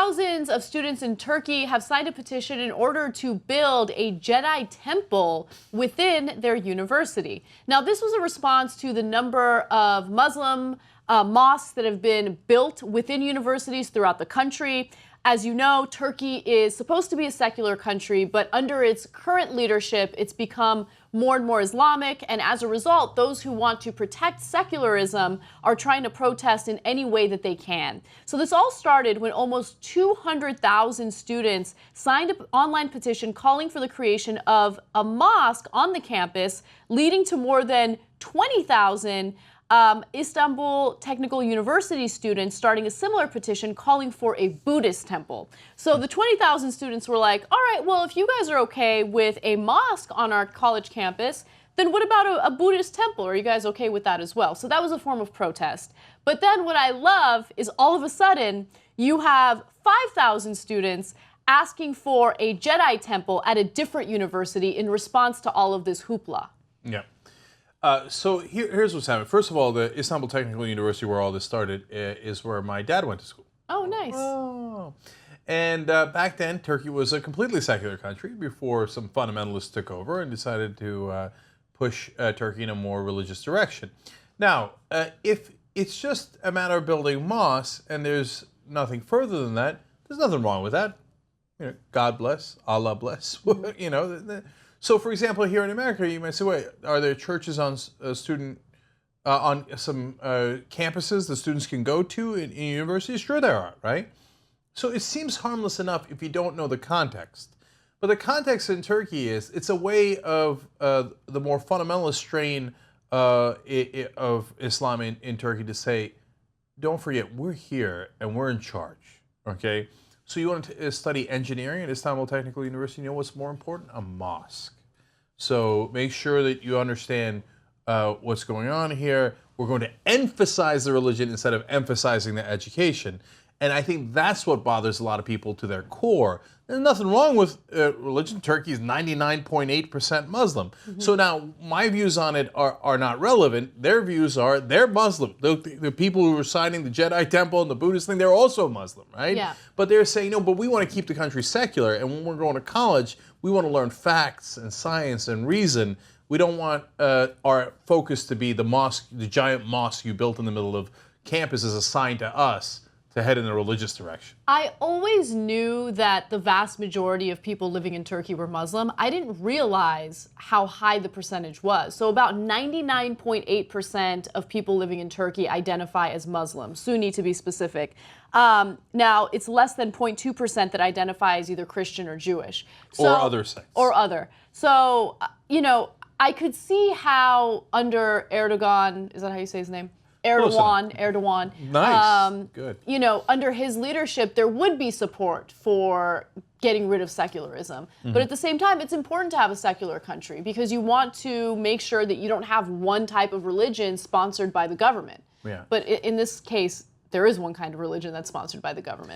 thousands of students in Turkey have signed a petition in order to build a Jedi Temple within their university. Now, this was a response to the number of Muslim mosques that have been built within universities throughout the country. As you know, Turkey is supposed to be a secular country, but under its current leadership, it's become more and more Islamic, and as a result, those who want to protect secularism are trying to protest in any way that they can. So this all started when almost 200,000 students signed an online petition calling for the creation of a mosque on the campus, leading to more than 20,000 Istanbul Technical University students starting a similar petition calling for a Buddhist temple. So the 20,000 students were like, all right, well, if you guys are okay with a mosque on our college campus, then what about a Buddhist temple? Are you guys okay with that as well? So that was a form of protest. But then what I love is all of a sudden you have 5,000 students asking for a Jedi temple at a different university in response to all of this hoopla. Yeah. So here's what's happening. First of all, the Istanbul Technical University, where all this started, is where my dad went to school. Oh, nice. Oh. And back then, Turkey was a completely secular country before some fundamentalists took over and decided to push Turkey in a more religious direction. Now, if it's just a matter of building mosques and there's nothing further than that, there's nothing wrong with that. You know, God bless, Allah bless. You know. So, for example, here in America, you might say, wait, are there churches on on some campuses that students can go to in universities? Sure there are, right? So it seems harmless enough if you don't know the context. But the context in Turkey is, it's a way of the more fundamentalist strain of Islam in Turkey to say, don't forget, we're here and we're in charge, okay? So you want to study engineering at Istanbul Technical University, you know what's more important? A mosque. So make sure that you understand what's going on here. We're going to emphasize the religion instead of emphasizing the education. And I think that's what bothers a lot of people to their core. There's nothing wrong with religion. Turkey is 99.8% Muslim. Mm-hmm. So now my views on it are not relevant. Their views are, they're Muslim. The people who are signing the Jedi Temple and the Buddhist thing, they're also Muslim, right? Yeah. But they're saying, no, but we want to keep the country secular. And when we're going to college, we want to learn facts and science and reason. We don't want our focus to be the mosque, the giant mosque you built in the middle of campus is assigned to us to head in a religious direction. I always knew that the vast majority of people living in Turkey were Muslim. I didn't realize how high the percentage was. So about 99.8% of people living in Turkey identify as Muslim, Sunni to be specific. Now, it's less than 0.2% that identify as either Christian or Jewish. Or other sects. Or other. So, you know, I could see how under Erdogan, is that how you say his name? Erdogan. Nice. Good. You know, under his leadership, there would be support for getting rid of secularism. Mm-hmm. But at the same time, it's important to have a secular country because you want to make sure that you don't have one type of religion sponsored by the government. Yeah. But in this case, there is one kind of religion that's sponsored by the government.